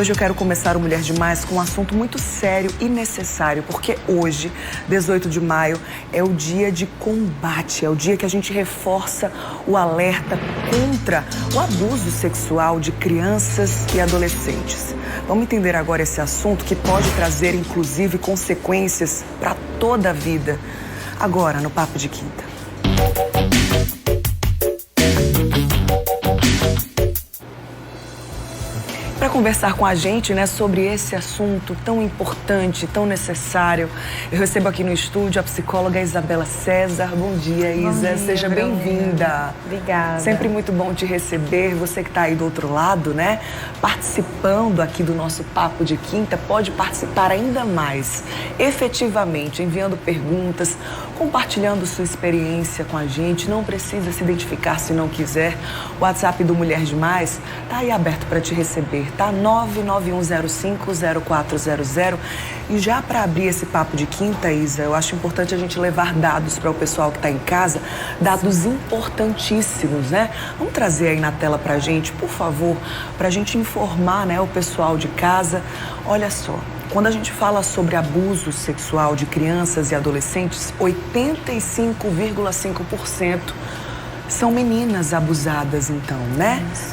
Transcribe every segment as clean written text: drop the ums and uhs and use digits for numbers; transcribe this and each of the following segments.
hoje eu quero começar o Mulher Demais com um assunto muito sério e necessário, porque hoje, 18 de maio, é o dia de combate, é o dia que a gente reforça o alerta contra o abuso sexual de crianças e adolescentes. Vamos entender agora esse assunto que pode trazer, inclusive, consequências para toda a vida. Agora, no Papo de Quinta. Para conversar com a gente, sobre esse assunto tão importante, tão necessário, eu recebo aqui no estúdio a psicóloga Isabela César. Bom dia, Isa. Bom dia, seja bem-vinda. Obrigada. Sempre muito bom te receber. Você que está aí do outro lado, participando aqui do nosso Papo de Quinta, pode participar ainda mais, efetivamente, enviando perguntas, compartilhando sua experiência com a gente. Não precisa se identificar se não quiser. O WhatsApp do Mulher Demais está aí aberto para te receber. Tá? 991050400. E já para abrir esse Papo de Quinta, Isa, eu acho importante a gente levar dados para o pessoal que está em casa, dados importantíssimos, Vamos trazer aí na tela para a gente, por favor, para a gente informar, o pessoal de casa. Olha só, quando a gente fala sobre abuso sexual de crianças e adolescentes, 85,5% são meninas abusadas, então,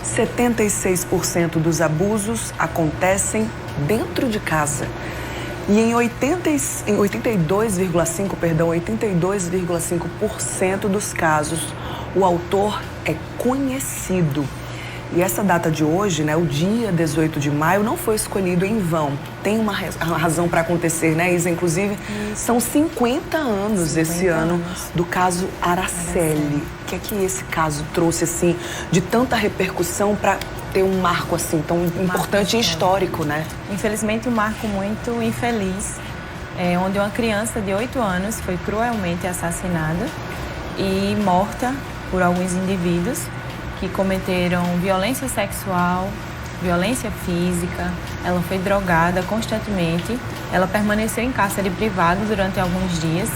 76% dos abusos acontecem dentro de casa. E em 82,5% dos casos, o autor é conhecido. E essa data de hoje, o dia 18 de maio, não foi escolhido em vão. Tem uma razão para acontecer, Isa? Inclusive, são 50 anos esse ano do caso Araceli. O que é que esse caso trouxe, assim, de tanta repercussão para ter um marco, assim, tão importante e histórico, Infelizmente, um marco muito infeliz, onde uma criança de 8 anos foi cruelmente assassinada e morta por alguns indivíduos que cometeram violência sexual, violência física. Ela foi drogada constantemente. Ela permaneceu em cárcere privado durante alguns dias.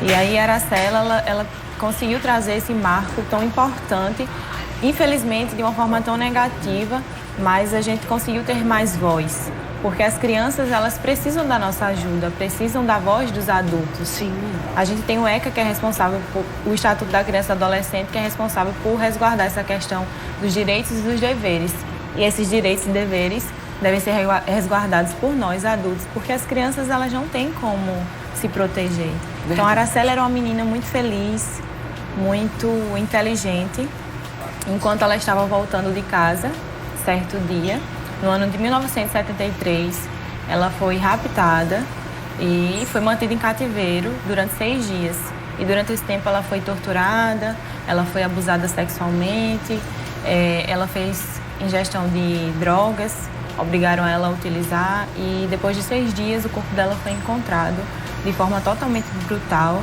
E aí, Aracela, ela conseguiu trazer esse marco tão importante, infelizmente de uma forma tão negativa, mas a gente conseguiu ter mais voz. Porque as crianças, elas precisam da nossa ajuda, precisam da voz dos adultos. Sim. A gente tem o ECA, que é responsável por o Estatuto da Criança e do Adolescente, que é responsável por resguardar essa questão dos direitos e dos deveres. E esses direitos e deveres devem ser resguardados por nós, adultos, porque as crianças, elas não têm como se proteger. Verdade. Então, a Aracela era uma menina muito feliz, muito inteligente. Enquanto ela estava voltando de casa, certo dia, no ano de 1973, ela foi raptada e foi mantida em cativeiro durante 6 dias. E durante esse tempo ela foi torturada, ela foi abusada sexualmente, ela fez ingestão de drogas, obrigaram ela a utilizar, e depois de 6 dias o corpo dela foi encontrado de forma totalmente brutal.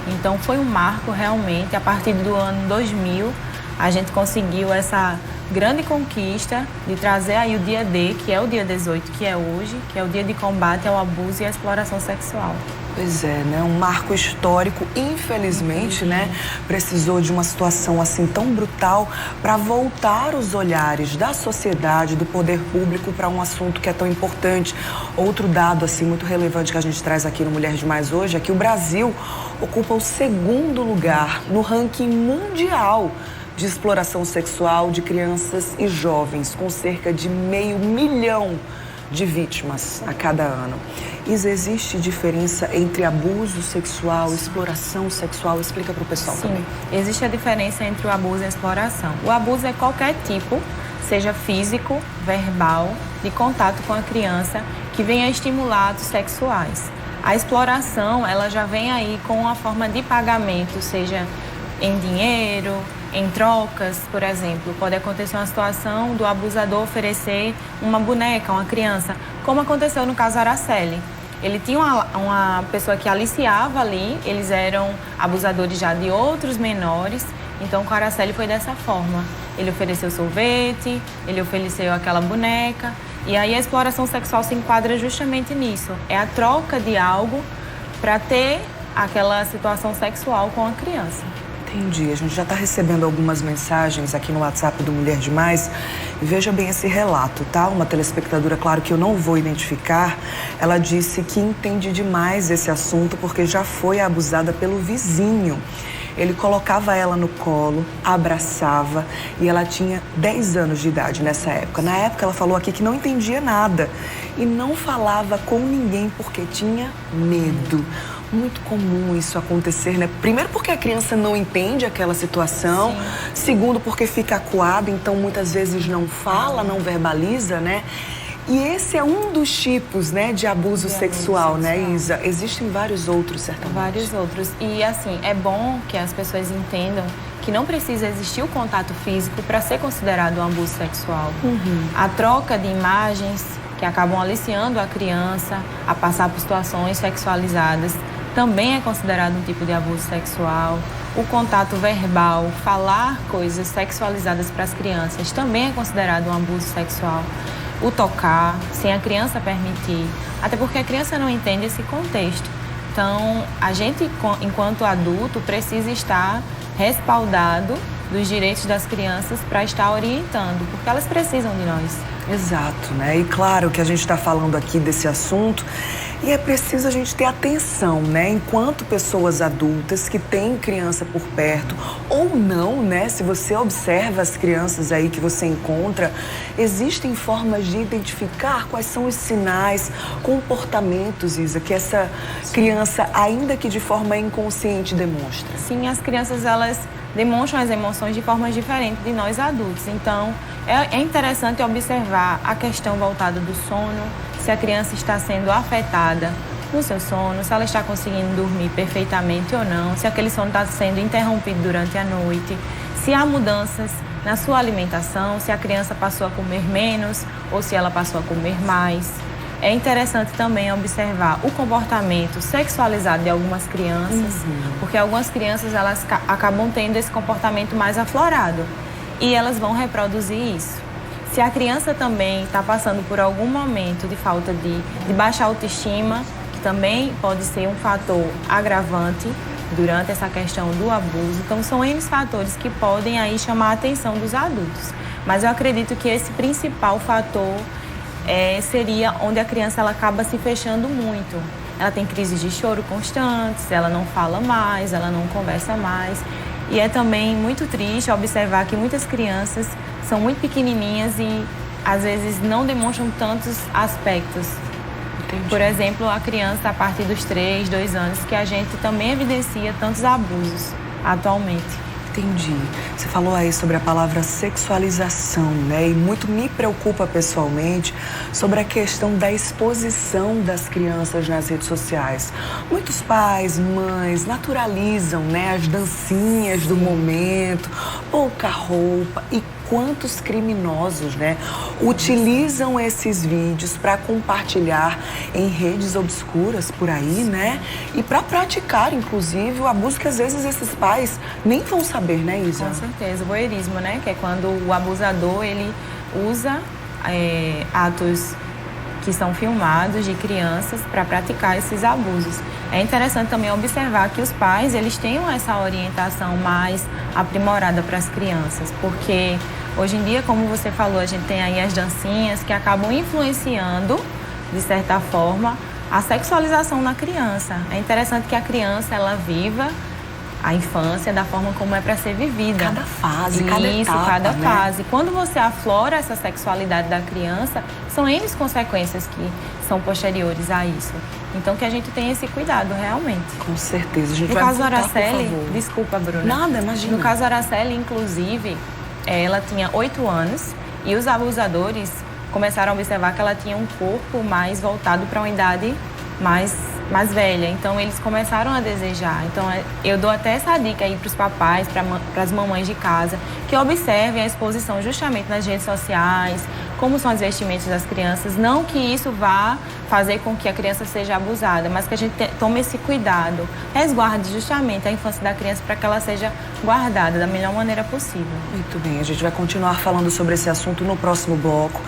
Então foi um marco realmente. A partir do ano 2000, a gente conseguiu essa grande conquista de trazer aí o dia D, que é o dia 18, que é hoje, que é o dia de combate ao abuso e à exploração sexual. Pois é, um marco histórico, infelizmente, precisou de uma situação assim tão brutal para voltar os olhares da sociedade, do poder público para um assunto que é tão importante. Outro dado assim muito relevante que a gente traz aqui no Mulher Demais hoje é que o Brasil ocupa o 2º lugar no ranking mundial de exploração sexual de crianças e jovens, com cerca de 500 mil de vítimas a cada ano. Isa, existe diferença entre abuso sexual e exploração sexual? Explica para o pessoal. Sim, também. Existe a diferença entre o abuso e a exploração. O abuso é qualquer tipo, seja físico, verbal, de contato com a criança, que venha estimular atos sexuais. A exploração, ela já vem aí com uma forma de pagamento, seja em dinheiro, em trocas, por exemplo. Pode acontecer uma situação do abusador oferecer uma boneca a uma criança, como aconteceu no caso Araceli. Ele tinha uma pessoa que aliciava ali, eles eram abusadores já de outros menores, então com a Araceli foi dessa forma. Ele ofereceu sorvete, ele ofereceu aquela boneca, e aí a exploração sexual se enquadra justamente nisso. É a troca de algo para ter aquela situação sexual com a criança. Entendi. A gente já está recebendo algumas mensagens aqui no WhatsApp do Mulher Demais. E veja bem esse relato, tá? Uma telespectadora, claro que eu não vou identificar, ela disse que entende demais esse assunto porque já foi abusada pelo vizinho. Ele colocava ela no colo, abraçava e ela tinha 10 anos de idade nessa época. Na época ela falou aqui que não entendia nada e não falava com ninguém porque tinha medo. Muito comum isso acontecer, né? Primeiro porque a criança não entende aquela situação. Sim. Segundo porque fica acuada, então muitas vezes não fala, não verbaliza, né? E esse é um dos tipos, né, de abuso sexual, né, Isa? Existem vários outros, certamente. Vários outros. E, assim, é bom que as pessoas entendam que não precisa existir o contato físico para ser considerado um abuso sexual. A troca de imagens que acabam aliciando a criança a passar por situações sexualizadas também é considerado um tipo de abuso sexual. O contato verbal, falar coisas sexualizadas para as crianças também é considerado um abuso sexual. O tocar, sem a criança permitir, até porque a criança não entende esse contexto. Então, a gente, enquanto adulto, precisa estar respaldado dos direitos das crianças para estar orientando, porque elas precisam de nós. Exato, né? E claro que a gente está falando aqui desse assunto e é preciso a gente ter atenção, né? Enquanto pessoas adultas que têm criança por perto ou não, né? Se você observa as crianças aí que você encontra, existem formas de identificar quais são os sinais, comportamentos, Isa, que essa criança, ainda que de forma inconsciente, demonstra. Sim, as crianças, elas demonstram as emoções de formas diferentes de nós adultos. Então, é interessante observar a questão voltada do sono, se a criança está sendo afetada no seu sono, se ela está conseguindo dormir perfeitamente ou não, se aquele sono está sendo interrompido durante a noite, se há mudanças na sua alimentação, se a criança passou a comer menos ou se ela passou a comer mais. É interessante também observar o comportamento sexualizado de algumas crianças, porque algumas crianças elas acabam tendo esse comportamento mais aflorado e elas vão reproduzir isso. Se a criança também está passando por algum momento de falta de baixa autoestima, que também pode ser um fator agravante durante essa questão do abuso, então são N fatores que podem aí chamar a atenção dos adultos. Mas eu acredito que esse principal fator seria onde a criança ela acaba se fechando muito. Ela tem crises de choro constantes, ela não fala mais, ela não conversa mais. E é também muito triste observar que muitas crianças são muito pequenininhas e às vezes não demonstram tantos aspectos. Entendi. Por exemplo, a criança a partir dos 3, 2 anos, que a gente também evidencia tantos abusos atualmente. Entendi. Você falou aí sobre a palavra sexualização, né? E muito me preocupa pessoalmente sobre a questão da exposição das crianças nas redes sociais. Muitos pais, mães naturalizam, né, as dancinhas do momento, pouca roupa e quantos criminosos, né, utilizam esses vídeos para compartilhar em redes obscuras por aí, né, e para praticar, inclusive, o abuso que às vezes esses pais nem vão saber, né, Isa? Com certeza, o voyeurismo, né, que é quando o abusador, ele usa atos que são filmados de crianças para praticar esses abusos. É interessante também observar que os pais, eles tenham essa orientação mais aprimorada para as crianças, porque hoje em dia, como você falou, a gente tem aí as dancinhas que acabam influenciando, de certa forma, a sexualização na criança. É interessante que a criança, ela viva a infância da forma como é para ser vivida. Cada fase, cada fase. Quando você aflora essa sexualidade da criança, são N consequências que são posteriores a isso. Então, que a gente tenha esse cuidado, realmente. Com certeza. A gente no vai caso voltar, Araceli, desculpa, Bruna. Nada, imagina. No caso Araceli, inclusive, ela tinha 8 anos e os abusadores começaram a observar que ela tinha um corpo mais voltado para uma idade mais velha. Então, eles começaram a desejar. Então, eu dou até essa dica aí para os papais, para as mamães de casa, que observem a exposição justamente nas redes sociais, como são as vestimentas das crianças. Não que isso vá fazer com que a criança seja abusada, mas que a gente tome esse cuidado, resguarde justamente a infância da criança para que ela seja guardada da melhor maneira possível. Muito bem, a gente vai continuar falando sobre esse assunto no próximo bloco.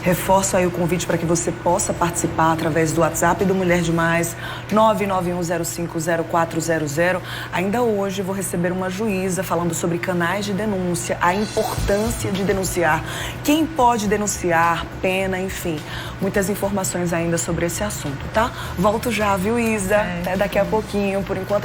Reforço aí o convite para que você possa participar através do WhatsApp do Mulher Demais, 991050400. Ainda hoje vou receber uma juíza falando sobre canais de denúncia, a importância de denunciar, quem pode denunciar, pena, enfim. Muitas informações ainda sobre esse assunto, tá? Volto já, viu, Isa? Até daqui a pouquinho. Por enquanto,